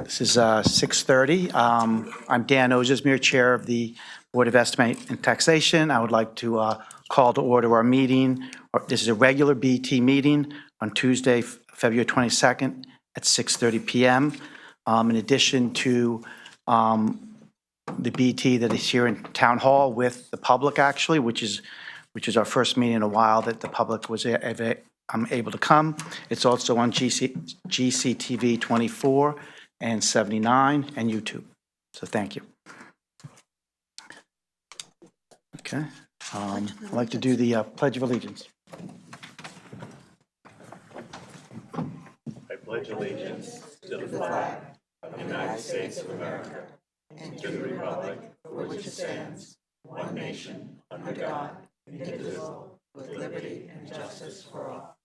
This is 6:30. I'm Dan Ozesmere, Chair of the Board of Estimate and Taxation. I would like to call to order our meeting. This is a regular BT meeting on Tuesday, February 22nd at 6:30 p.m. In addition to the BT that is here in Town Hall with the public, actually, which is our first meeting in a while that the public was able to come. It's also on GCTV 24 and 79 and YouTube. So thank you. Okay. I'd like to do the Pledge of Allegiance. I pledge allegiance to the flag of the United States of America and to the republic for which it stands, one nation, under God, indivisible, with liberty and justice for all.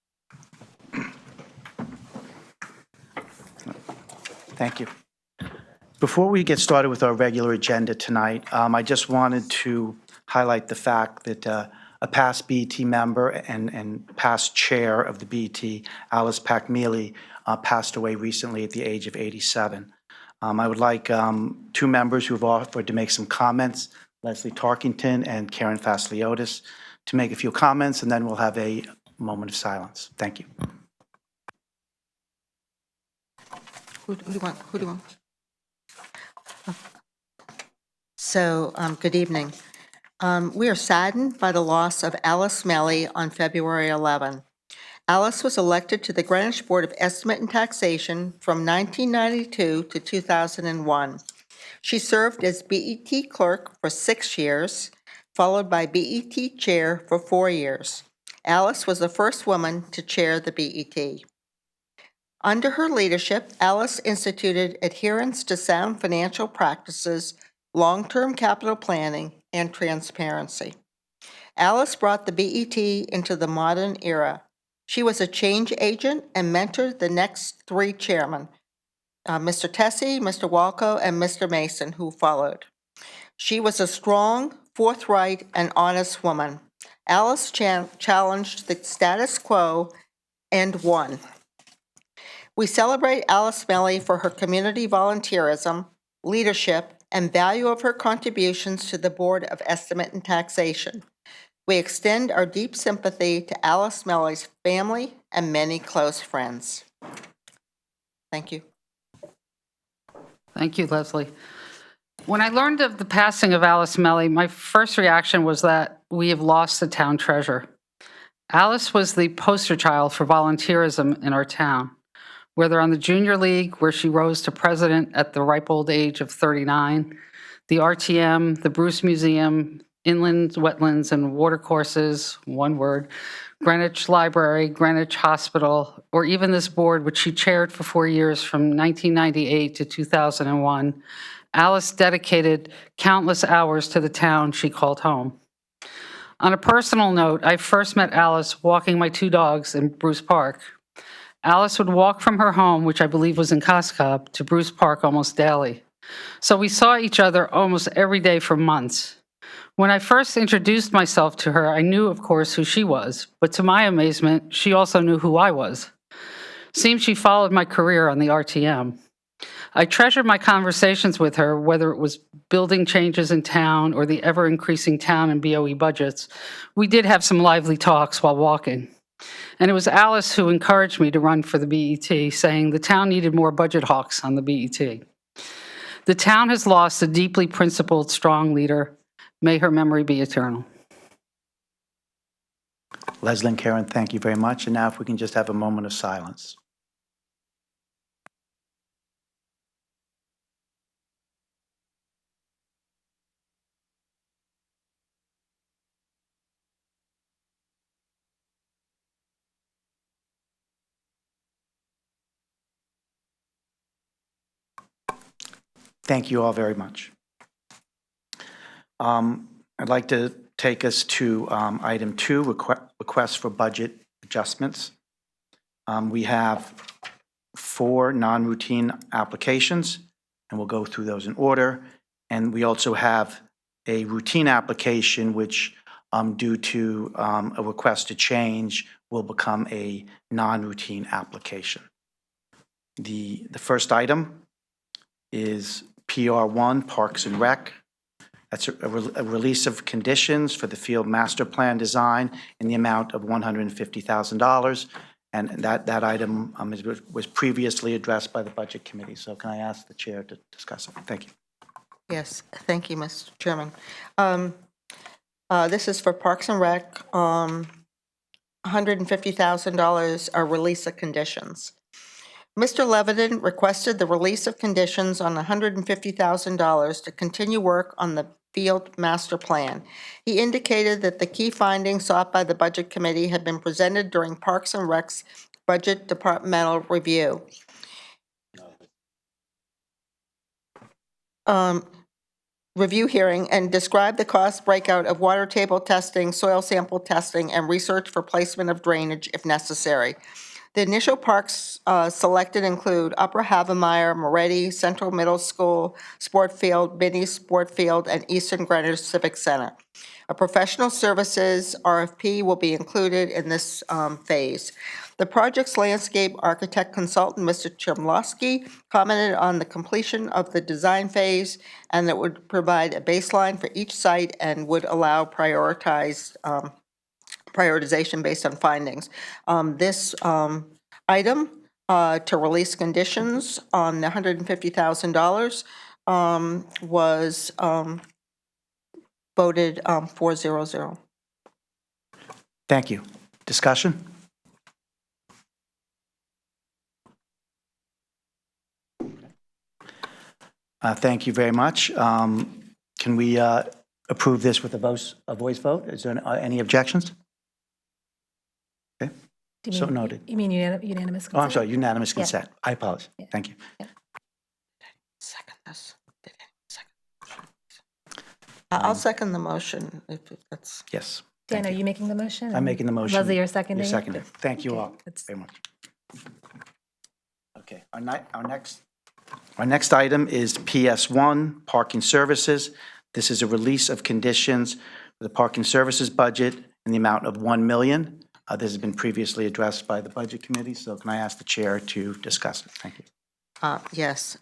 Thank you. Before we get started with our regular agenda tonight, I just wanted to highlight the fact that a past BET member and past chair of the BET, Alice Packmealy, passed away recently at the age of 87. I would like two members who have offered to make some comments, Leslie Tarkington and Karen Fasliotis, to make a few comments, and then we'll have a moment of silence. Thank you. Who do you want? So, good evening. We are saddened by the loss of Alice Melly on February 11. Alice was elected to the Greenwich Board of Estimate and Taxation from 1992 to 2001. She served as BET clerk for 6 years, followed by BET chair for 4 years. Alice was the first woman to chair the BET. Under her leadership, Alice instituted adherence to sound financial practices, long-term capital planning, and transparency. Alice brought the BET into the modern era. She was a change agent and mentored the next 3 chairmen, Mr. Tessie, Mr. Walco, and Mr. Mason, who followed. She was a strong, forthright, and honest woman. Alice challenged the status quo and won. We celebrate Alice Melly for her community volunteerism, leadership, and value of her contributions to the Board of Estimate and Taxation. We extend our deep sympathy to Alice Melly's family and many close friends. Thank you. Thank you, Leslie. When I learned of the passing of Alice Melly, my first reaction was that we have lost the town treasure. Alice was the poster child for volunteerism in our town. Whether on the Junior League, where she rose to president at the ripe old age of 39, the RTM, the Bruce Museum, inland wetlands and watercourses, one word, Greenwich Library, Greenwich Hospital, or even this board, which she chaired for 4 years from 1998 to 2001, Alice dedicated countless hours to the town she called home. On a personal note, I first met Alice walking my 2 dogs in Bruce Park. Alice would walk from her home, which I believe was in Coscob, to Bruce Park almost daily. So we saw each other almost every day for months. When I first introduced myself to her, I knew, of course, who she was, but to my amazement, she also knew who I was. Seems she followed my career on the RTM. I treasured my conversations with her, whether it was building changes in town or the ever-increasing town and BOE budgets. We did have some lively talks while walking. And it was Alice who encouraged me to run for the BET, saying the town needed more budget hawks on the BET. The town has lost a deeply principled, strong leader. May her memory be eternal. Leslie and Karen, thank you very much. And now if we can just have a moment of silence. Thank you all very much. I'd like to take us to item 2, requests for budget adjustments. We have 4 non-routine applications, and we'll go through those in order. And we also have a routine application, which due to a request to change will become a non-routine application. The first item is PR1, Parks and Rec. That's a release of conditions for the field master plan design in the amount of $150,000. And that item was previously addressed by the Budget Committee. So can I ask the Chair to discuss it? Thank you. Yes, thank you, Mr. Chairman. This is for Parks and Rec, $150,000 are release of conditions. Mr. Levitin requested the release of conditions on $150,000 to continue work on the field master plan. He indicated that the key findings sought by the Budget Committee had been presented during Parks and Rec's budget departmental review. Review hearing and describe the cost breakout of water table testing, soil sample testing, and research for placement of drainage if necessary. The initial parks selected include Upper Havemeyer, Moretti, Central Middle School, Sport Field, Binney Sport Field, and Eastern Greenwich Civic Center. A professional services RFP will be included in this phase. The project's landscape architect consultant, Mr. Chemlowski, commented on the completion of the design phase and that would provide a baseline for each site and would allow prioritization based on findings. This item to release conditions on the $150,000 was voted 4-0-0. Thank you. Discussion? Thank you very much. Can we approve this with a voice vote? Is there any objections? Okay. So noted. You mean unanimous consent? Oh, I'm sorry, unanimous Yeah. consent. I apologize. Yeah. Thank you. Second this. I'll second the motion if that's. Yes. Dan, Thank are you. you making the motion? I'm making the motion. Leslie, you're seconding? You're seconding. Thank you Okay, all that's- very much. Okay, our next item is PS1, Parking Services. This is a release of conditions for the Parking Services budget in the amount of $1 million. This has been previously addressed by the Budget Committee, so can I ask the Chair to discuss it? Thank you. Yes.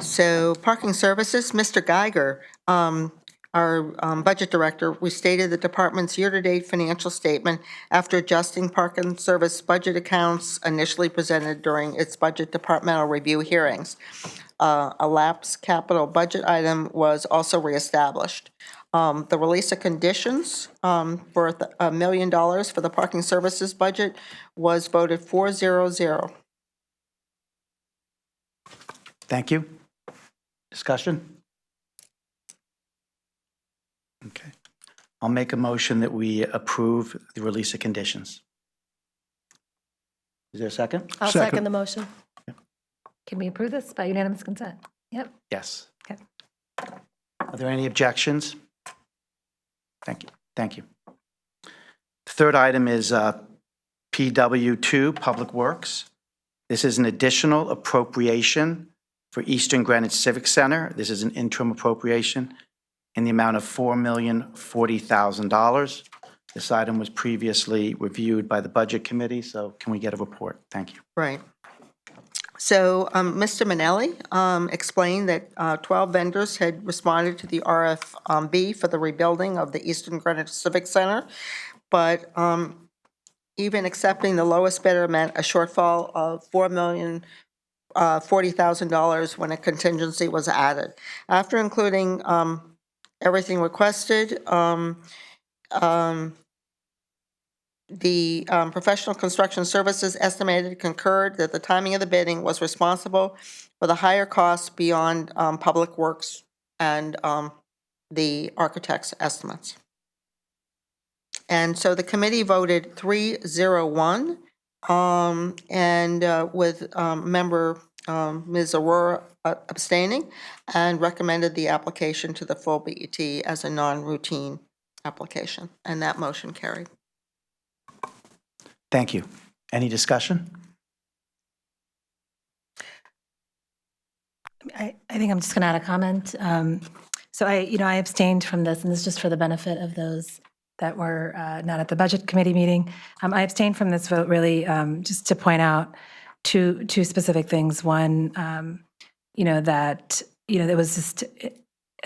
So Parking Services, Mr. Geiger, our Budget Director, restated the department's year-to-date financial statement after adjusting Parking Service budget accounts initially presented during its budget departmental review hearings. A lapsed capital budget item was also reestablished. The release of conditions for $1 million for the Parking Services budget was voted 4-0-0. Thank you. Discussion? Okay. I'll make a motion that we approve the release of conditions. Is there a second? I'll second the motion. Can we approve this by unanimous consent? Yep. Yes. Okay. Are there any objections? Thank you. Thank you. The third item is PW2, Public Works. This is an additional appropriation for Eastern Greenwich Civic Center. This is an interim appropriation in the amount of $4,040,000. This item was previously reviewed by the Budget Committee, so can we get a report? Thank you. Right. So Mr. Manelli explained that 12 vendors had responded to the RFB for the rebuilding of the Eastern Greenwich Civic Center, but even accepting the lowest bidder meant a shortfall of $4,040,000 when a contingency was added. After including everything requested, the professional construction services estimated concurred that the timing of the bidding was responsible for the higher costs beyond Public Works and the architect's estimates. And so the committee voted 3-0-1, and with member Ms. Aurora abstaining, and recommended the application to the full BET as a non-routine application, and that motion carried. Thank you. Any discussion? I think I'm just going to add a comment. So I abstained from this, and this is just for the benefit of those that were not at the Budget Committee meeting. I abstained from this vote really just to point out two specific things. One, that there was just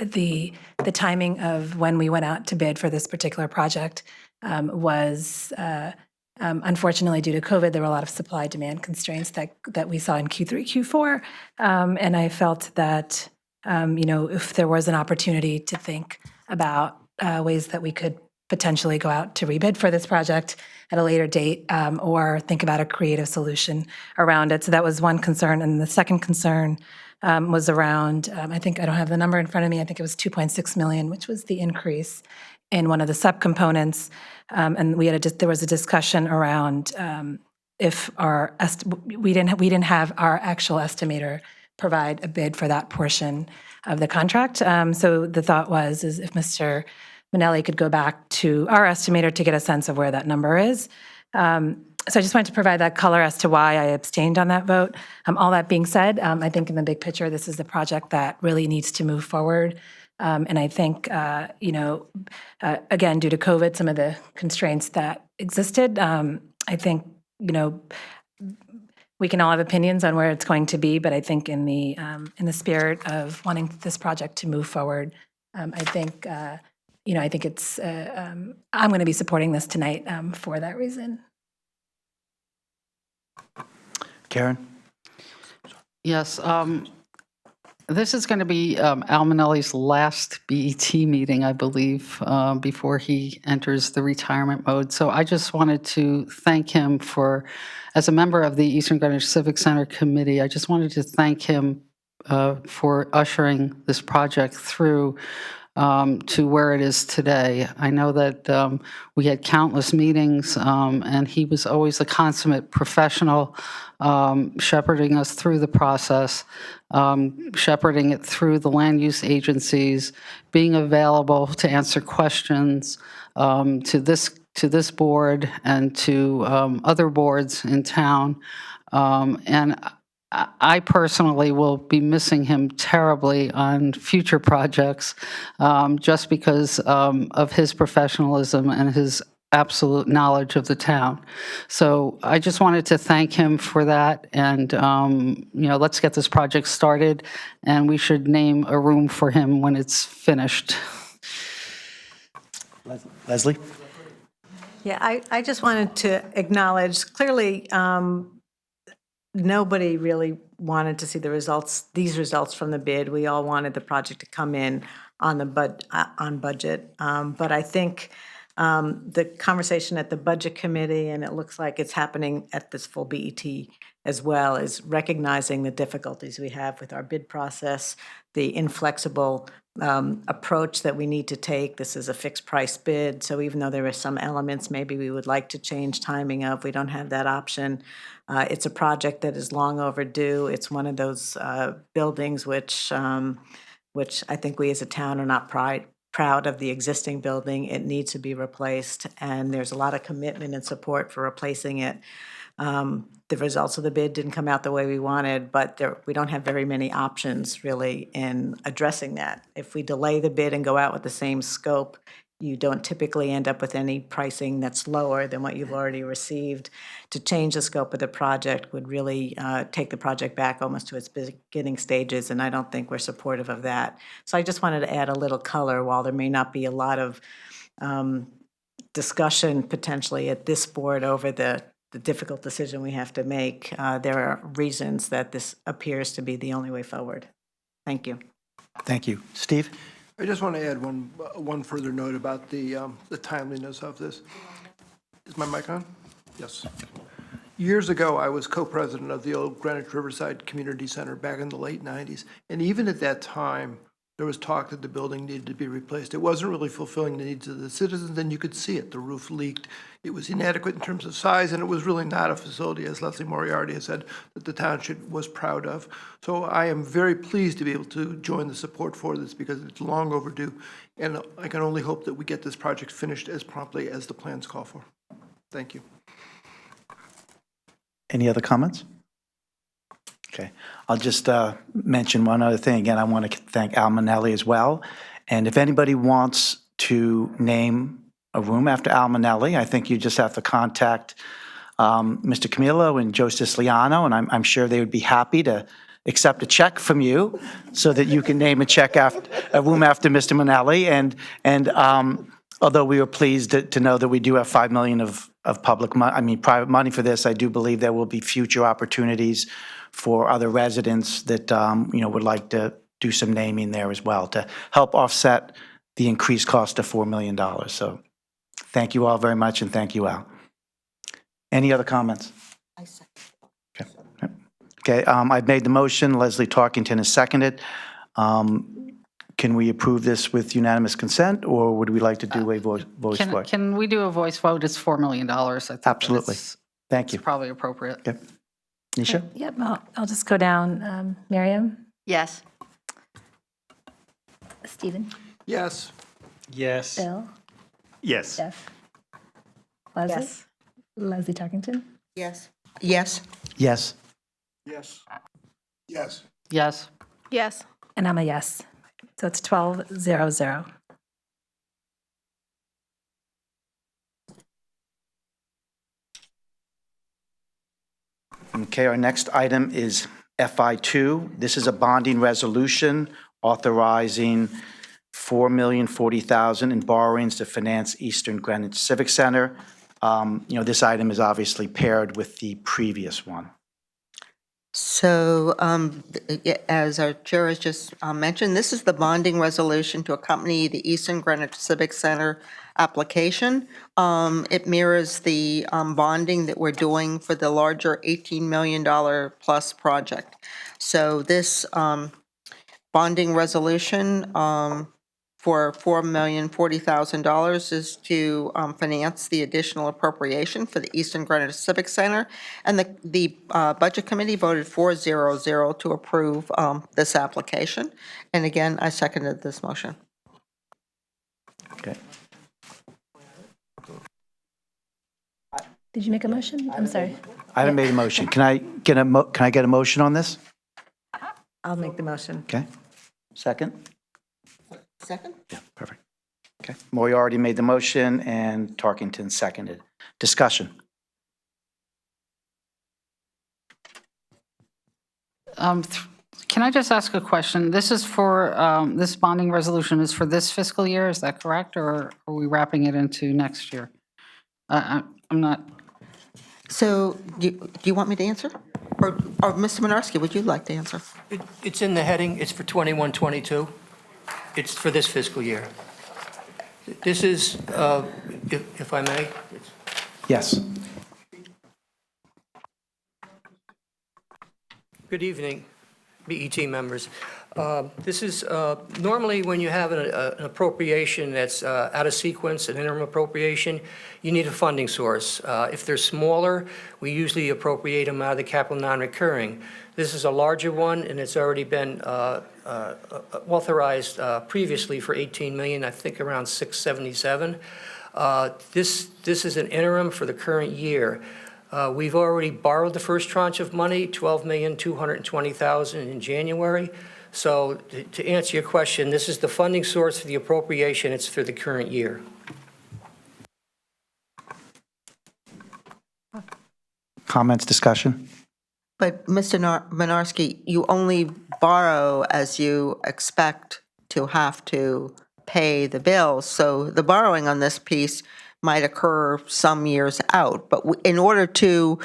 the timing of when we went out to bid for this particular project was unfortunately due to COVID. There were a lot of supply demand constraints that we saw in Q3, Q4, and I felt that if there was an opportunity to think about ways that we could potentially go out to rebid for this project at a later date, or think about a creative solution around it. So that was one concern. And the second concern was around, I think, I don't have the number in front of me, I think it was 2.6 million, which was the increase in one of the subcomponents. And there was a discussion around if we didn't have our actual estimator provide a bid for that portion of the contract. So the thought is if Mr. Manelli could go back to our estimator to get a sense of where that number is. So I just wanted to provide that color as to why I abstained on that vote. All that being said, I think in the big picture, this is a project that really needs to move forward. And I think, again, due to COVID, some of the constraints that existed, I think, we can all have opinions on where it's going to be, but I think in the spirit of wanting this project to move forward, I think it's, I'm going to be supporting this tonight for that reason. Karen? Yes, this is going to be Al Manelli's last BET meeting, I believe, before he enters the retirement mode. So I just wanted to thank him as a member of the Eastern Greenwich Civic Center Committee, I just wanted to thank him for ushering this project through to where it is today. I know that we had countless meetings, and he was always a consummate professional, shepherding us through the process, shepherding it through the land use agencies, being available to answer questions to this board and to other boards in town. And I personally will be missing him terribly on future projects, just because of his professionalism and his absolute knowledge of the town. So I just wanted to thank him for that, and let's get this project started, and we should name a room for him when it's finished. Leslie? Yeah, I just wanted to acknowledge, clearly, nobody really wanted to see these results from the bid. We all wanted the project to come in on budget. But I think the conversation at the Budget Committee, and it looks like it's happening at this full BET as well, is recognizing the difficulties we have with our bid process, the inflexible approach that we need to take. This is a fixed price bid, so even though there are some elements maybe we would like to change timing of, we don't have that option. It's a project that is long overdue. It's one of those buildings which I think we as a town are not proud of the existing building. It needs to be replaced, and there's a lot of commitment and support for replacing it. The results of the bid didn't come out the way we wanted, but we don't have very many options really in addressing that. If we delay the bid and go out with the same scope, you don't typically end up with any pricing that's lower than what you've already received. To change the scope of the project would really take the project back almost to its beginning stages, and I don't think we're supportive of that. So I just wanted to add a little color. While there may not be a lot of discussion potentially at this board over the difficult decision we have to make, there are reasons that this appears to be the only way forward. Thank you. Thank you. Steve? I just want to add one further note about the timeliness of this. Is my mic on? Yes. Years ago, I was co-president of the old Greenwich Riverside Community Center back in the late 90s, and even at that time, there was talk that the building needed to be replaced. It wasn't really fulfilling the needs of the citizens, and you could see it. The roof leaked. It was inadequate in terms of size, and it was really not a facility, as Leslie Moriarty has said, that the township was proud of. So I am very pleased to be able to join the support for this because it's long overdue, and I can only hope that we get this project finished as promptly as the plans call for. Thank you. Any other comments? Okay, I'll just mention one other thing. Again, I want to thank Al Manelli as well. And if anybody wants to name a room after Al Manelli, I think you just have to contact Mr. Camillo and Joe Siciliano, and I'm sure they would be happy to accept a check from you so that you can name a room after Mr. Manelli. And although we were pleased to know that we do have $5 million of private money for this, I do believe there will be future opportunities for other residents that, would like to do some naming there as well to help offset the increased cost of $4 million. So thank you all very much, and thank you, Al. Any other comments? Okay, I've made the motion. Leslie Tarkington has seconded. Can we approve this with unanimous consent, or would we like to do a voice vote? Can we do a voice vote? It's $4 million. I think Absolutely. Thank you. it's probably appropriate. Okay. Nisha? Yep, I'll just go down. Miriam? Yes. Stephen? Yes. Yes. Bill? Yes. Jeff? Leslie? Yes. Leslie Tarkington? Yes. Yes. Yes. Yes. Yes. Yes. Yes. And I'm a yes. So it's 12-0-0. Okay, our next item is FI2. This is a bonding resolution authorizing $4,040,000 in borrowings to finance Eastern Greenwich Civic Center. This item is obviously paired with the previous one. So, as our chair has just mentioned, this is the bonding resolution to accompany the Eastern Greenwich Civic Center application. It mirrors the bonding that we're doing for the larger $18 million plus project. So this bonding resolution for $4,040,000 is to finance the additional appropriation for the Eastern Greenwich Civic Center. And the Budget Committee voted 4-0-0 to approve this application. And again, I seconded this motion. Okay. Did you make a motion? I'm sorry. I haven't made a motion. Can I get a motion on this? I'll make the motion. Okay. Second? Second? Yeah, perfect. Okay. Moriarty made the motion and Tarkington seconded. Discussion. Can I just ask a question? This is for, this bonding resolution is for this fiscal year, is that correct? Or are we wrapping it into next year? I'm not, So do you want me to answer? Or Mr. Menarski, would you like to answer? It's in the heading, it's for 21-22. It's for this fiscal year. This is, if I may, Yes. good evening, BET members. This is, normally when you have an appropriation that's out of sequence, an interim appropriation, you need a funding source. If they're smaller, we usually appropriate them out of the capital non-recurring. This is a larger one, and it's already been authorized previously for $18 million, I think around $677. This is an interim for the current year. We've already borrowed the first tranche of money, $12,220,000 in January. So to answer your question, this is the funding source for the appropriation. It's for the current year. Comments, discussion? But Mr. Menarski, you only borrow as you expect to have to pay the bills. So the borrowing on this piece might occur some years out. But in order to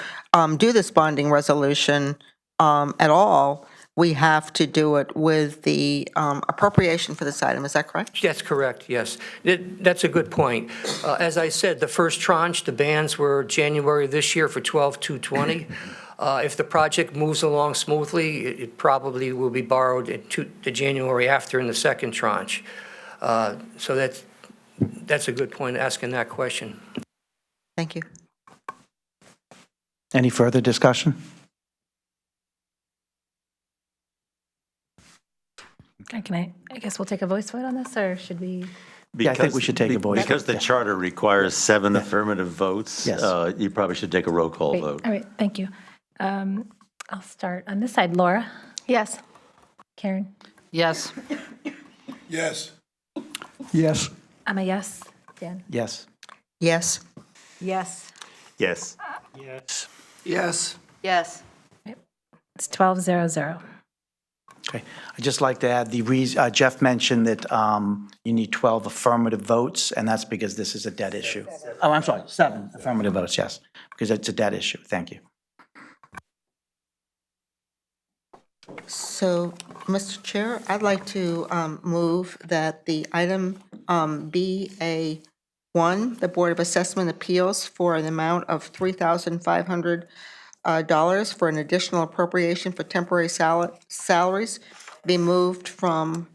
do this bonding resolution at all, we have to do it with the appropriation for this item. Is that correct? That's correct, yes. That's a good point. As I said, the first tranche, the bands were January this year for $12,220. If the project moves along smoothly, it probably will be borrowed into the January after in the second tranche. So that's a good point, asking that question. Thank you. Any further discussion? I guess we'll take a voice vote on this, or should we? Yeah, I think we should take a voice Because vote, the yeah. charter requires 7 affirmative votes, Yes. you probably should take a roll call Great. vote. All right, thank you. I'll start on this side. Laura? Yes. Karen? yes. Yes. I'm a yes. Dan? Yes. Yes. Yes. Yes. Yes. Yes. Yes. It's 12-0-0. Okay. I'd just like to add, Jeff mentioned that you need 12 affirmative votes, and that's because this is a debt issue. Oh, I'm sorry, 7 affirmative votes, yes, because it's a debt issue. Thank you. So, Mr. Chair, I'd like to move that the item BA1, the Board of Assessment Appeals for an amount of $3,500 for an additional appropriation for temporary salaries be moved from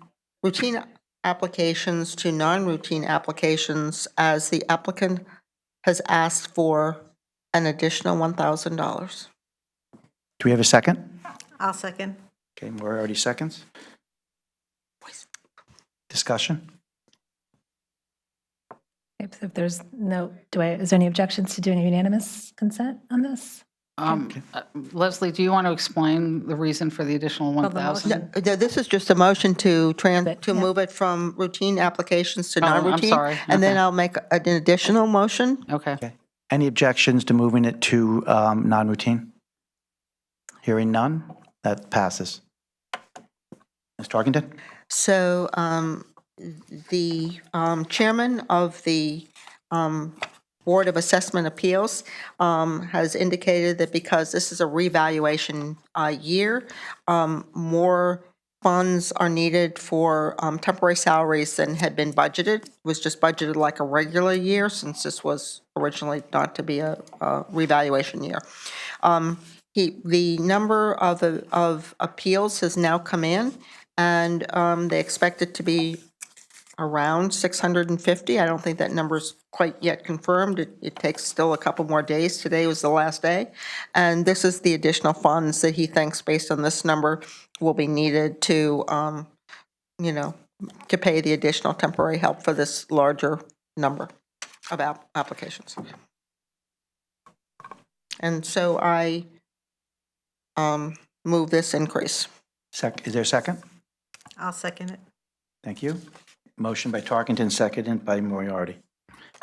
routine applications to non-routine applications as the applicant has asked for an additional $1,000. Do we have a second? I'll second. Okay, we're already seconds. Discussion? Okay, so if there's no, is there any objections to doing a unanimous consent on this? Leslie, do you want to explain the reason for the additional the 1,000? No, this is just a motion to Yeah. move it from routine applications to Oh, I'm non-routine. sorry. And then Okay. I'll make an additional motion. Okay. Okay. Any objections to moving it to non-routine? Hearing none, that passes. Ms. Tarkington? So the chairman of the Board of Assessment Appeals has indicated that because this is a revaluation year, more funds are needed for temporary salaries than had been budgeted. It was just budgeted like a regular year since this was originally not to be a revaluation year. The number of appeals has now come in, and they expect it to be around 650. I don't think that number's quite yet confirmed. It takes still a couple more days. Today was the last day. And this is the additional funds that he thinks, based on this number, will be needed to, to pay the additional temporary help for this larger number of applications. And so I move this increase. Is there a second? I'll second it. Thank you. Motion by Tarkington, seconded by Moriarty.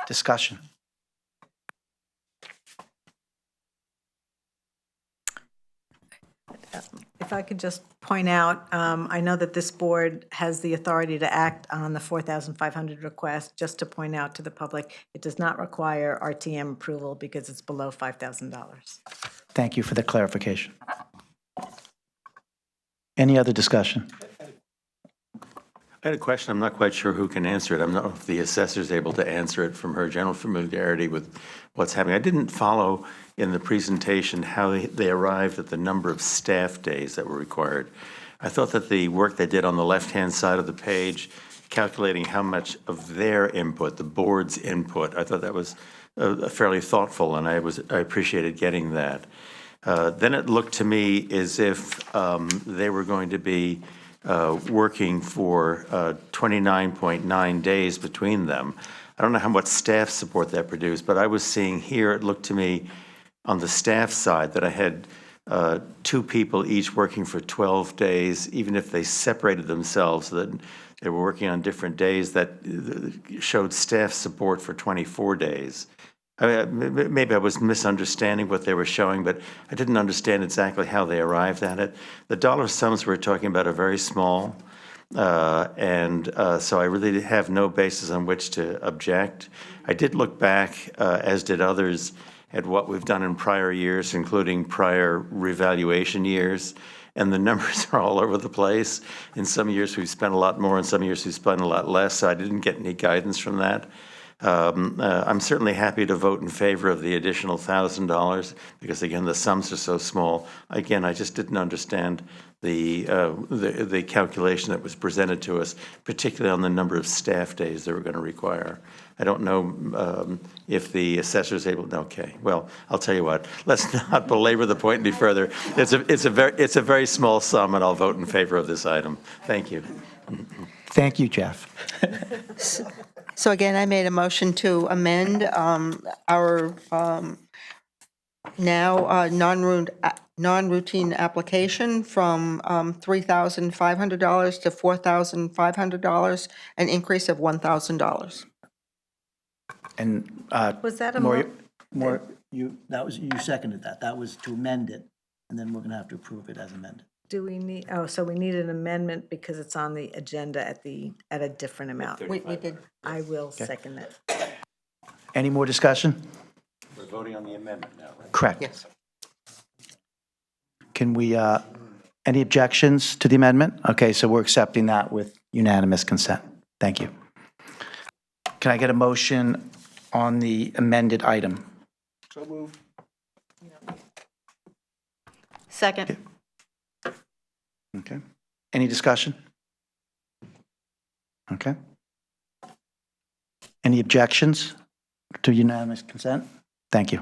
Discussion. If I could just point out, I know that this board has the authority to act on the 4,500 request. Just to point out to the public, it does not require RTM approval because it's below $5,000. Thank you for the clarification. Any other discussion? I had a question. I'm not quite sure who can answer it. I'm not if the assessor's able to answer it from her general familiarity with what's happening. I didn't follow in the presentation how they arrived at the number of staff days that were required. I thought that the work they did on the left-hand side of the page, calculating how much of their input, the board's input, I thought that was fairly thoughtful, and I appreciated getting that. Then it looked to me as if they were going to be working for 29.9 days between them. I don't know how much staff support that produced, but I was seeing here, it looked to me on the staff side that I had 2 people each working for 12 days, even if they separated themselves, so that they were working on different days, that showed staff support for 24 days. Maybe I was misunderstanding what they were showing, but I didn't understand exactly how they arrived at it. The dollar sums we're talking about are very small, and so I really have no basis on which to object. I did look back, as did others, at what we've done in prior years, including prior revaluation years, and the numbers are all over the place. In some years, we've spent a lot more, in some years, we've spent a lot less, so I didn't get any guidance from that. I'm certainly happy to vote in favor of the additional $1,000 because, again, the sums are so small. Again, I just didn't understand the calculation that was presented to us, particularly on the number of staff days they were going to require. I don't know if the assessor is able. Okay, well, I'll tell you what. Let's not belabor the point any further. It's a very small sum, and I'll vote in favor of this item. Thank you. Thank you, Jeff. So again, I made a motion to amend our now non-routine application from $3,500 to $4,500, an increase of $1,000. And Was that a more, you seconded that. That was to amend it, and then we're going to have to approve it as amended. Do we need, oh, so we need an amendment because it's on the agenda at a different amount. We did. I will second that. Any more discussion? We're voting on the amendment now, right? Correct. Yes. Can we, any objections to the amendment? Okay, so we're accepting that with unanimous consent. Thank you. Can I get a motion on the amended item? So moved. Second. Okay. Any discussion? Okay. Any objections to unanimous consent? Thank you.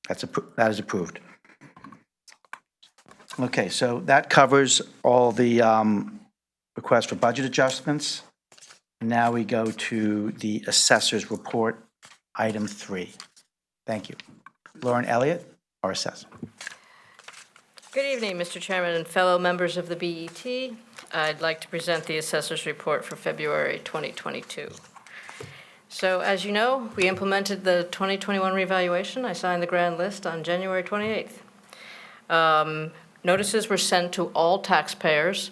That is approved. Okay, so that covers all the requests for budget adjustments. Now we go to the assessor's report, item 3. Thank you. Lauren Elliott, our assessor. Good evening, Mr. Chairman and fellow members of the BET. I'd like to present the assessor's report for February 2022. So as you know, we implemented the 2021 revaluation. I signed the grand list on January 28th. Notices were sent to all taxpayers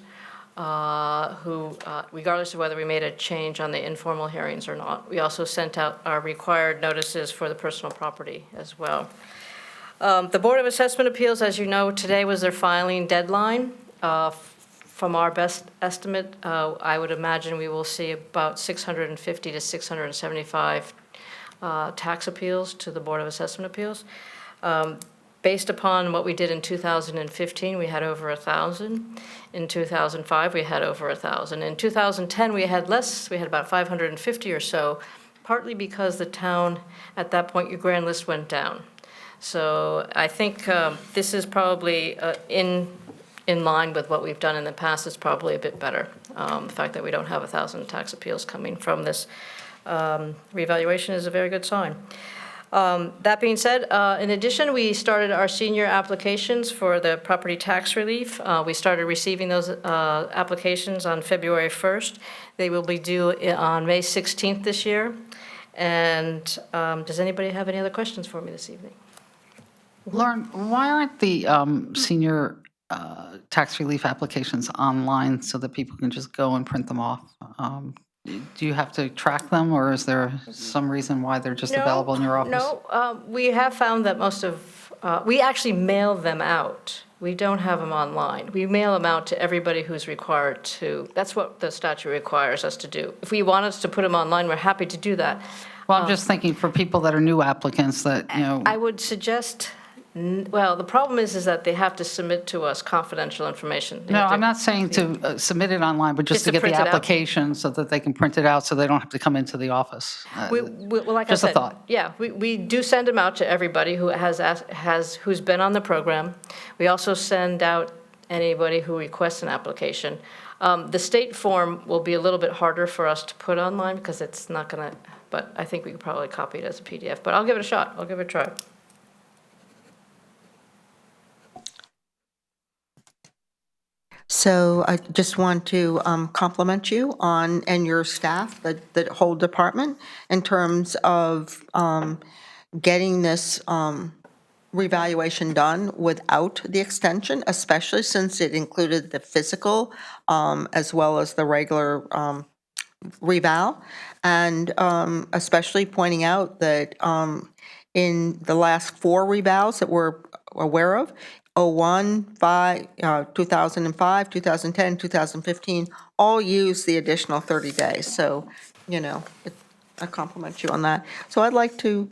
who, regardless of whether we made a change on the informal hearings or not. We also sent out our required notices for the personal property as well. The Board of Assessment Appeals, as you know, today was their filing deadline. From our best estimate, I would imagine we will see about 650 to 675 tax appeals to the Board of Assessment Appeals. Based upon what we did in 2015, we had over 1,000. In 2005, we had over 1,000. In 2010, we had less. We had about 550 or so, partly because the town, at that point, your grand list went down. So I think this is probably in line with what we've done in the past. It's probably a bit better. The fact that we don't have 1,000 tax appeals coming from this revaluation is a very good sign. That being said, in addition, we started our senior applications for the property tax relief. We started receiving those applications on February 1st. They will be due on May 16th this year. And does anybody have any other questions for me this evening? Lauren, why aren't the senior tax relief applications online so that people can just go and print them off? Do you have to track them, or is there some reason why they're just available in your office? No, we have found that most of, we actually mail them out. We don't have them online. We mail them out to everybody who's required to. That's what the statute requires us to do. If we want us to put them online, we're happy to do that. Well, I'm just thinking for people that are new applicants that, you know. I would suggest, well, the problem is that they have to submit to us confidential information. They No, have to- I'm not saying to submit it online, but just Just to to get the print it out. application so that they can print it out so they don't have to come into the office. Well, like I Just a said, thought. yeah, we do send them out to everybody who who's been on the program. We also send out anybody who requests an application. The state form will be a little bit harder for us to put online because it's not going to, but I think we could probably copy it as a PDF. But I'll give it a shot. I'll give it a try. So I just want to compliment you on, and your staff, the whole department, in terms of getting this revaluation done without the extension, especially since it included the physical as well as the regular reval, and especially pointing out that in the last 4 revals that we're aware of, 2005, 2010, 2015, all use the additional 30 days. So, you know, I compliment you on that. So I'd like to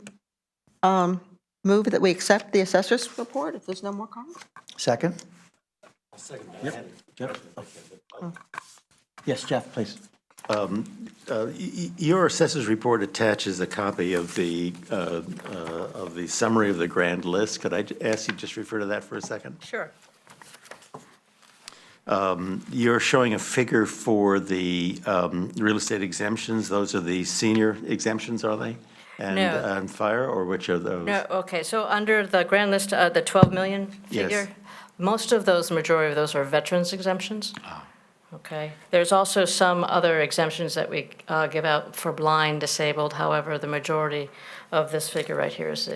move that we accept the assessor's report, if there's no more comments. Second? Yep. Jeff? Oh. Yes, Jeff, please. Your assessor's report attaches a copy of the summary of the grand list. Could I ask you to just refer to that for a second? Sure. You're showing a figure for the real estate exemptions. Those are the senior exemptions, are they? And, No. and fire, or which are those? No, okay, so under the grand list, the 12 million Yes. figure, most of those, majority of those are veterans exemptions. Okay. There's also some other exemptions that we give out for blind, disabled. However, the majority of this figure right here is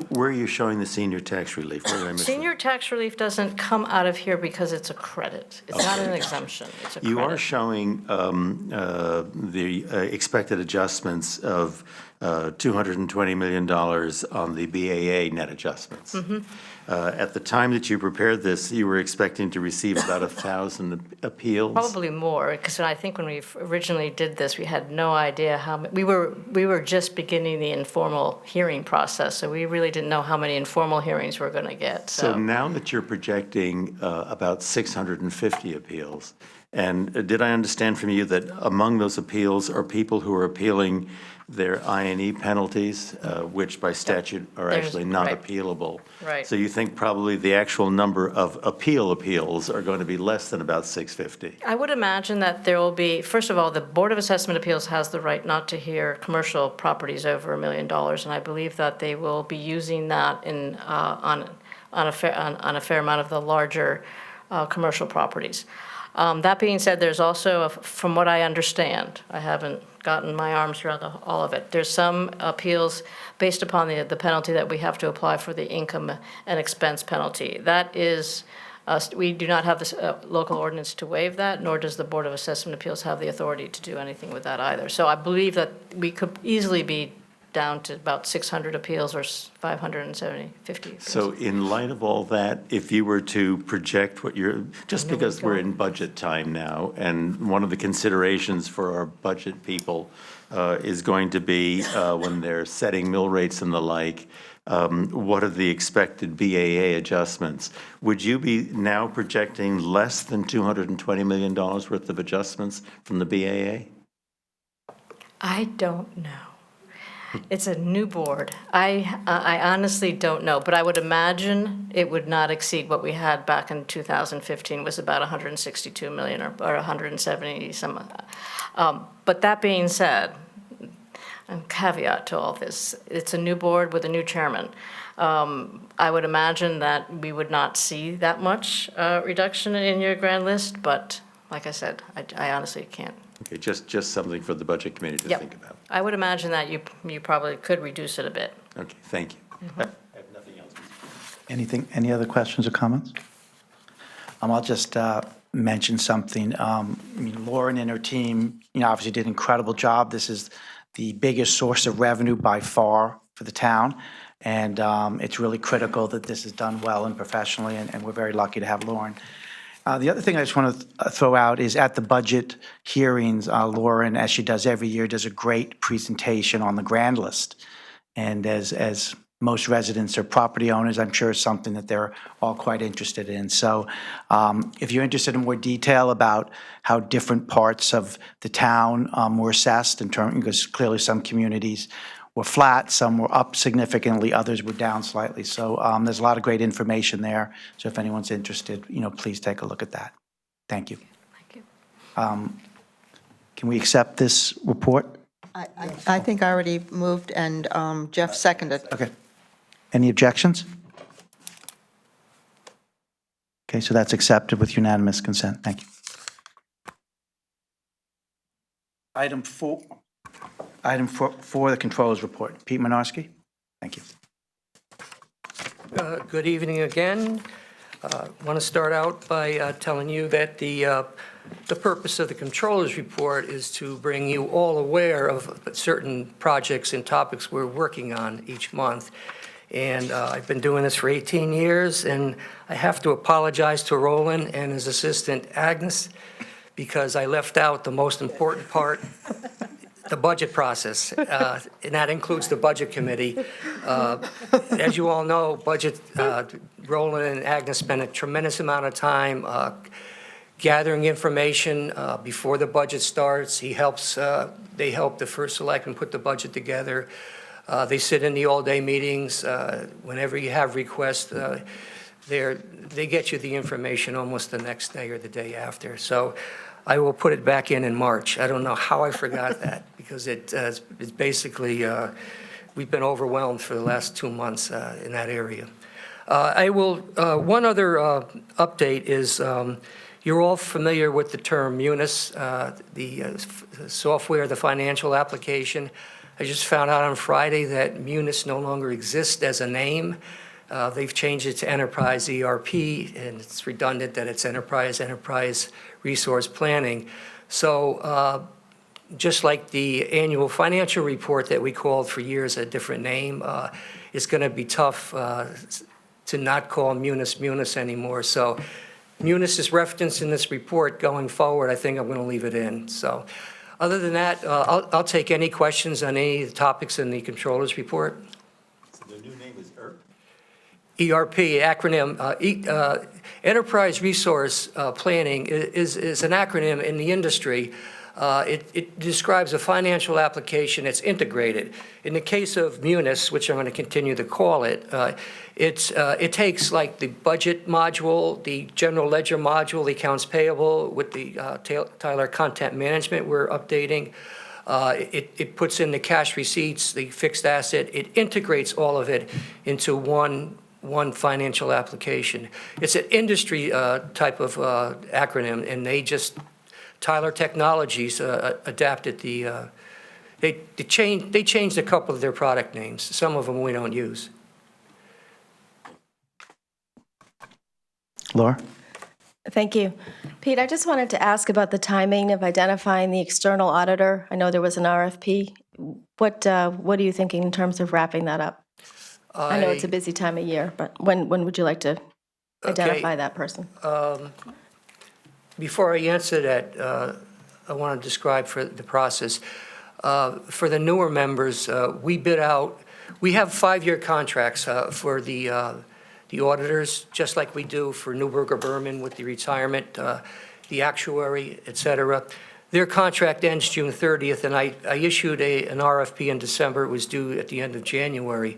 Where are you showing the senior tax relief? Where did I miss it? senior tax relief doesn't come out of here because it's a credit. It's not an exemption, it's a credit. You are showing the expected adjustments of $220 million on the BAA net adjustments. At the time that you prepared this, you were expecting to receive about 1,000 appeals? Probably more, because I think when we originally did this, we had no idea how, we were just beginning the informal hearing process, so we really didn't know how many informal hearings we're going to get, So now that you're projecting about 650 appeals, and did I understand from you that among those appeals are people who are appealing their I&E penalties, which by statute are There's- actually not right. appealable? Right. So you think probably the actual number of appeals are going to be less than about 650? I would imagine that there will be, first of all, the Board of Assessment Appeals has the right not to hear commercial properties over $1 million, and I believe that they will be using that in, on a fair amount of the larger commercial properties. That being said, there's also, from what I understand, I haven't gotten my arms around all of it, there's some appeals based upon the penalty that we have to apply for the income and expense penalty. That is, we do not have this local ordinance to waive that, nor does the Board of Assessment Appeals have the authority to do anything with that either. So I believe that we could easily be down to about 600 appeals or 50 appeals. So in light of all that, if you were to project what you're, just because we're in budget time now, and one of the considerations for our budget people is going to be when they're setting mill rates and the like, what are the expected BAA adjustments? Would you be now projecting less than $220 million worth of adjustments from the BAA? I don't know. It's a new board. I honestly don't know, but I would imagine it would not exceed what we had back in 2015, was about 162 million or 170 some. But that being said, and caveat to all this, it's a new board with a new chairman. I would imagine that we would not see that much reduction in your grand list, but like I said, I honestly can't. Okay, just something for the budget committee to Yep. think about. I would imagine that you probably could reduce it a bit. Okay, thank you. I have nothing else. Any other questions or comments? I'll just mention something. I mean, Lauren and her team, obviously did an incredible job. This is the biggest source of revenue by far for the town, and it's really critical that this is done well and professionally, and we're very lucky to have Lauren. The other thing I just want to throw out is at the budget hearings, Lauren, as she does every year, does a great presentation on the grand list. And as most residents or property owners, I'm sure it's something that they're all quite interested in. So if you're interested in more detail about how different parts of the town were assessed in terms, because clearly some communities were flat, some were up significantly, others were down slightly. So there's a lot of great information there. So if anyone's interested, please take a look at that. Thank you. Thank you. Can we accept this report? I think I already moved and Jeff seconded. Okay. Any objections? Okay, so that's accepted with unanimous consent. Thank you. Item four, the controller's report. Pete Minarski? Thank you. Good evening again. I want to start out by telling you that the purpose of the controller's report is to bring you all aware of certain projects and topics we're working on each month. And I've been doing this for 18 years, and I have to apologize to Roland and his assistant Agnes, because I left out the most important part, the budget process, and that includes the budget committee. As you all know, Roland and Agnes spend a tremendous amount of time gathering information before the budget starts. They help the first selectman put the budget together. They sit in the all-day meetings. Whenever you have requests, they get you the information almost the next day or the day after. So I will put it back in March. I don't know how I forgot that, because it's basically, we've been overwhelmed for the last 2 months in that area. One other update is, You're all familiar with the term Munis, software, the financial application. I just found out on Friday that Munis no longer exists as a name. They've changed it to Enterprise ERP, and it's redundant that it's Enterprise Resource Planning. So just like the annual financial report that we called for years a different name, it's going to be tough to not call Munis anymore. So Munis is referenced in this report going forward. I think I'm going to leave it in. So other than that, I'll take any questions on any of the topics in the controller's report. The new name is ERP? ERP, acronym, Enterprise Resource Planning is an acronym in the industry. It describes a financial application. It's integrated. In the case of Munis, which I'm going to continue to call it, it takes like the budget module, the general ledger module, the accounts payable with the Tyler content management we're updating. It puts in the cash receipts, the fixed asset. It integrates all of it into one financial application. It's an industry type of acronym, and Tyler Technologies adapted they changed a couple of their product names. Some of them we don't use. Laura? Thank you. Pete, I just wanted to ask about the timing of identifying the external auditor. I know there was an RFP. What are you thinking in terms of wrapping that up? I know it's a busy time of year, but when would you like to identify that person? Before I answer that, I want to describe for the process. For the newer members, we bid out, we have 5-year contracts for the auditors, just like we do for Newberger Berman with the retirement, the actuary, et cetera. Their contract ends June 30th, and I issued an RFP in December. It was due at the end of January.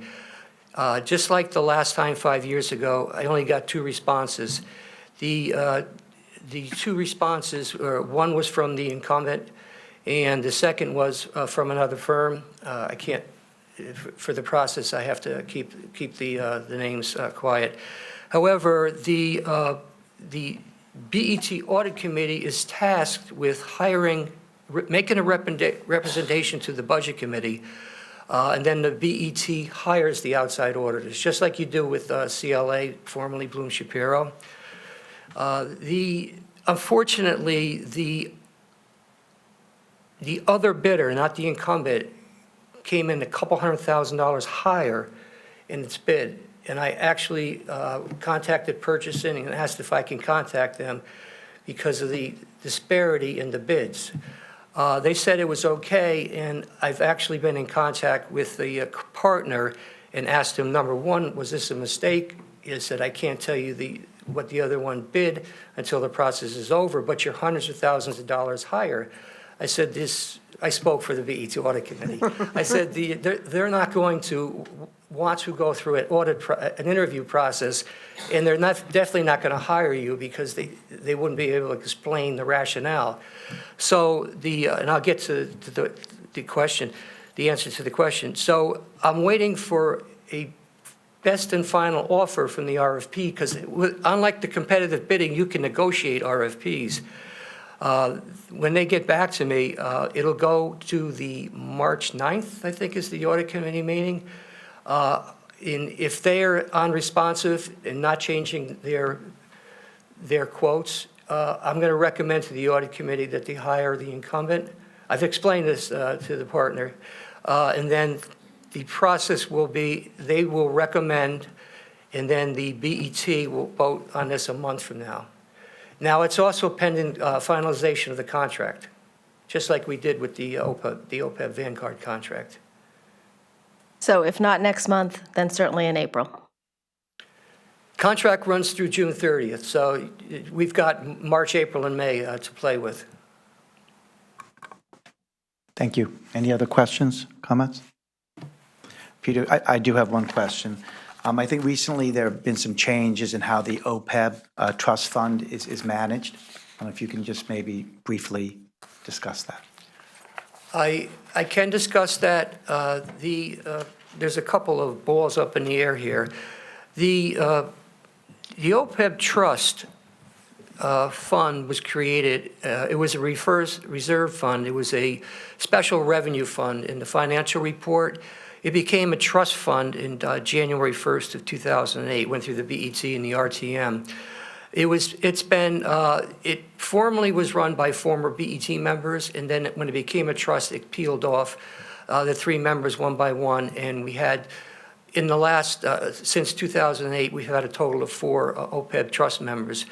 Just like the last time 5 years ago, I only got 2 responses. The 2 responses, one was from the incumbent, and the second was from another firm. I can't, for the process, I have to keep the names quiet. However, the BET Audit Committee is tasked with making a representation to the Budget Committee, and then the BET hires the outside auditors, just like you do with CLA, formerly Bloom Shapiro. Unfortunately, the other bidder, not the incumbent, came in a couple $100,000 higher in its bid. And I actually contacted purchasing and asked if I can contact them because of the disparity in the bids. They said it was okay, and I've actually been in contact with the partner and asked him, number one, was this a mistake? He said, I can't tell you what the other one bid until the process is over, but you're hundreds of thousands of dollars higher. I said, I spoke for the BET Audit Committee. I said, they're not going to want to go through an interview process, and they're definitely not going to hire you because they wouldn't be able to explain the rationale. So and I'll get to the question, the answer to the question. So I'm waiting for a best and final offer from the RFP because unlike the competitive bidding, you can negotiate RFPs. When they get back to me, it'll go to the March 9th, I think is the Audit Committee meeting. If they're unresponsive and not changing their quotes, I'm going to recommend to the Audit Committee that they hire the incumbent. I've explained this to the partner. And then the process will be, they will recommend, and then the BET will vote on this a month from now. Now, it's also pending finalization of the contract, just like we did with the OPEB Vanguard contract. So if not next month, then certainly in April. Contract runs through June 30th, so we've got March, April, and May to play with. Thank you. Any other questions, comments? Peter, I do have one question. I think recently there have been some changes in how the OPEB trust fund is managed. I don't know if you can just maybe briefly discuss that. I can discuss that. There's a couple of balls up in the air here. The OPEB trust, fund was created. It was a reserve fund. It was a special revenue fund in the financial report. It became a trust fund in January 1st of 2008, went through the BET and the RTM. It formerly was run by former BET members, and then when it became a trust, it peeled off the 3 members one by one, and we had, in the last, since 2008, we've had a total of 4 OPEB trust members.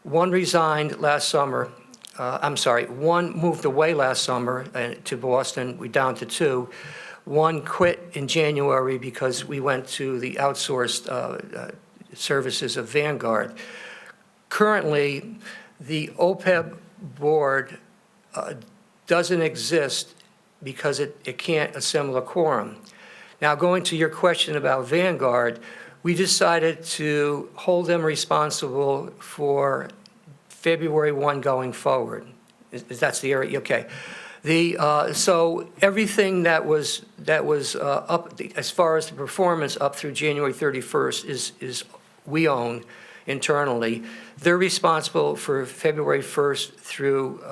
One resigned last summer. One moved away last summer to Boston. We're down to 2. One quit in January because we went to the outsourced services of Vanguard. Currently, the OPEB board doesn't exist because it can't assemble a quorum. Now, going to your question about Vanguard, we decided to hold them responsible for February 1 going forward. That's the area, okay. So everything that was up, as far as the performance up through January 31st is we own internally. They're responsible for February 1st through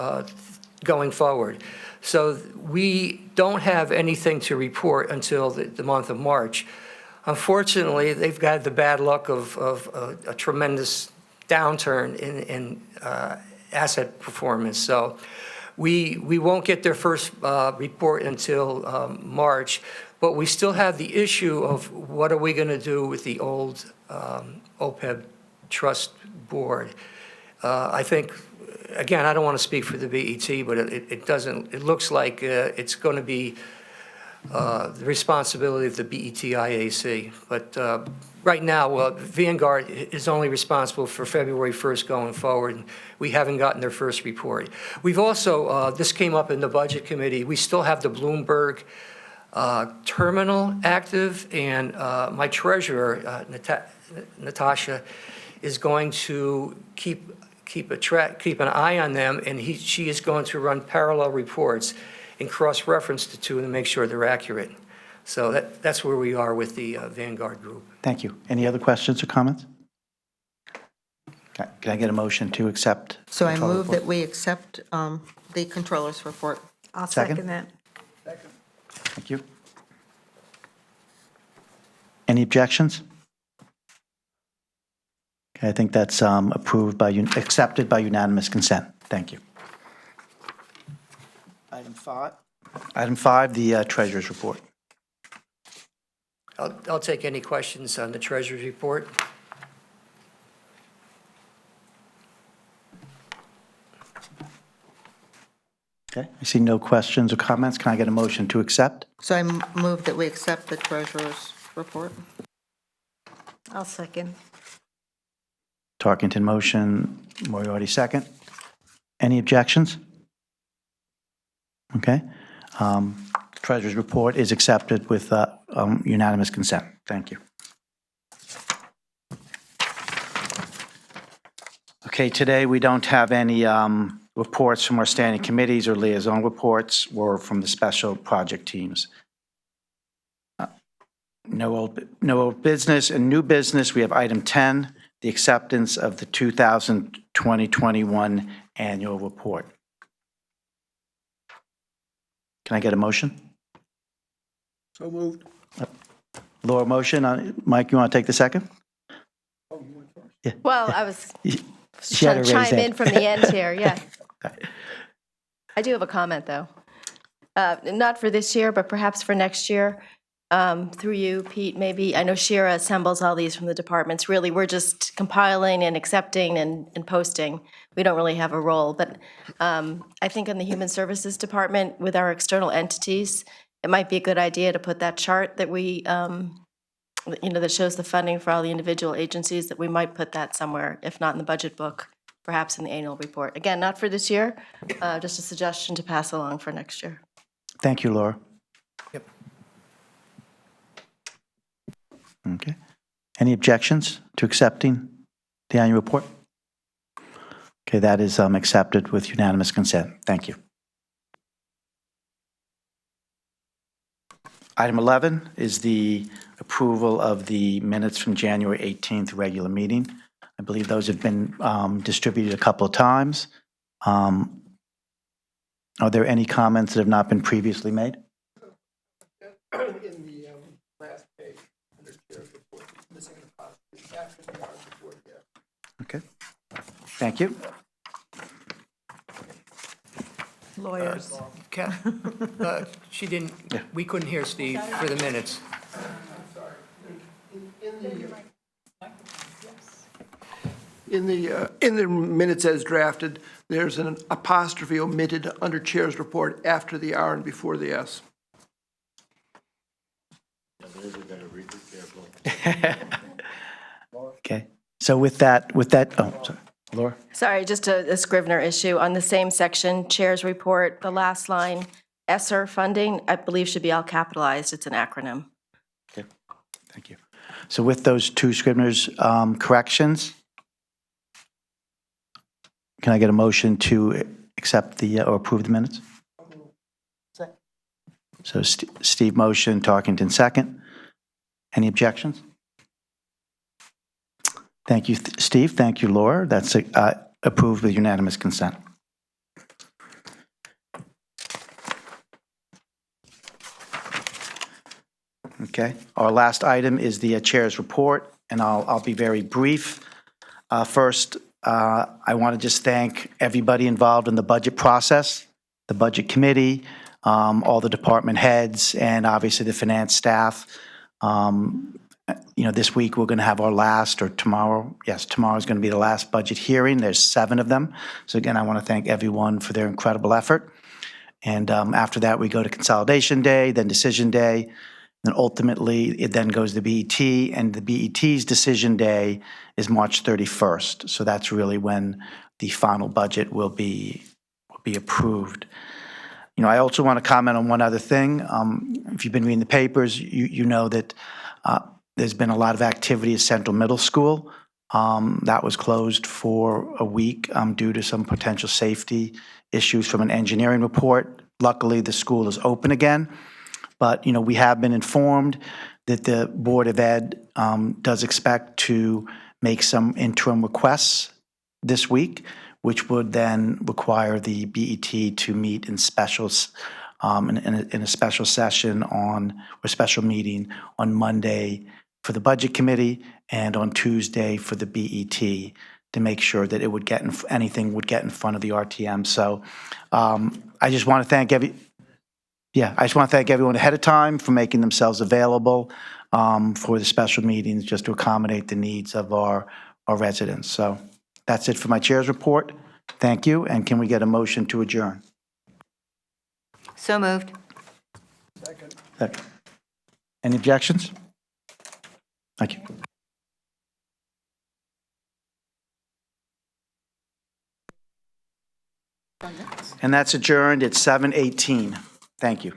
going forward. So we don't have anything to report until the month of March. Unfortunately, they've got the bad luck of a tremendous downturn in asset performance. So we won't get their first report until March, but we still have the issue of what are we going to do with the old OPEB trust board. I think, again, I don't want to speak for the BET, but it looks like it's going to be the responsibility of the BET IAC. But right now, Vanguard is only responsible for February 1st going forward. And we haven't gotten their first report. We've also, this came up in the Budget Committee, we still have the Bloomberg terminal active, and my treasurer, Natasha, is going to keep an eye on them, and she is going to run parallel reports and cross-reference the two and make sure they're accurate. So that's where we are with the Vanguard group. Thank you. Any other questions or comments? Can I get a motion to accept? So I control move report? that we accept the controller's report. I'll Second. second that. Thank you. Any objections? Okay, I think that's accepted by unanimous consent. Thank you. Item 5, the treasurer's report. I'll take any questions on the treasurer's report. Okay, I see no questions or comments. Can I get a motion to accept? So I move that we accept the treasurer's report. I'll second. Tarkington motion, Moriarty second. Any objections? Okay. Treasurer's report is accepted with unanimous consent. Thank you. Okay, today we don't have any reports from our standing committees or liaison reports or from the special project teams. No old business and new business. We have item 10, the acceptance of the 2020-21 annual report. Can I get a motion? So moved. Laura, motion. Mike, you want to take the second? Well, I was She had trying her to raised chime in hand. from the end here, yeah. I do have a comment, though. Not for this year, but perhaps for next year. Through you, Pete, maybe. I know Shira assembles all these from the departments. Really, we're just compiling and accepting and posting. We don't really have a role. But I think in the Human Services Department, with our external entities, it might be a good idea to put that chart that we, that shows the funding for all the individual agencies, that we might put that somewhere, if not in the budget book, perhaps in the annual report. Again, not for this year, just a suggestion to pass along for next year. Thank you, Laura. Yep. Okay. Any objections to accepting the annual report? Okay, that is accepted with unanimous consent. Thank you. Item 11 is the approval of the minutes from January 18th regular meeting. I believe those have been distributed a couple of times. Are there any comments that have not been previously made? In the last page, under chair's report, missing an apostrophe after the R before the S. Okay. Thank you. Lawyers. She didn't, we couldn't hear Steve for the minutes. In the minutes as drafted, there's an apostrophe omitted under chair's report after the R and before the S. Okay. So with that, oh, sorry. Laura? Sorry, just a Scrivener issue. On the same section, Chair's report, the last line, ESSER funding, I believe should be all capitalized. It's an acronym. Okay. Thank you. So with those two Scrivener's corrections, can I get a motion to accept or approve the minutes? So Steve motion, Tarkington second. Any objections? Thank you, Steve. Thank you, Laura. That's approved with unanimous consent. Okay. Our last item is the chair's report, and I'll be very brief. First, I want to just thank everybody involved in the budget process, the budget committee, all the department heads, and obviously the finance staff. This week we're going to have our last, or tomorrow, yes, tomorrow is going to be the last budget hearing. There's 7 of them. So again, I want to thank everyone for their incredible effort. And after that, we go to consolidation day, then decision day, and ultimately it then goes to BET, and the BET's decision day is March 31st. So that's really when the final budget will be approved. I also want to comment on one other thing. If you've been reading the papers, you know that there's been a lot of activity at Central Middle School. That was closed for a week due to some potential safety issues from an engineering report. Luckily, the school is open again. But, we have been informed that the Board of Ed does expect to make some interim requests this week, which would then require the BET to meet in specials in a special session or special meeting on Monday for the Budget Committee and on Tuesday for the BET to make sure that it would anything would get in front of the RTM. So I just want to thank everyone ahead of time for making themselves available for the special meetings just to accommodate the needs of our residents. So that's it for my chair's report. Thank you. And can we get a motion to adjourn? So moved. Second. Second. Any objections? Thank you. And that's adjourned at 7:18. Thank you.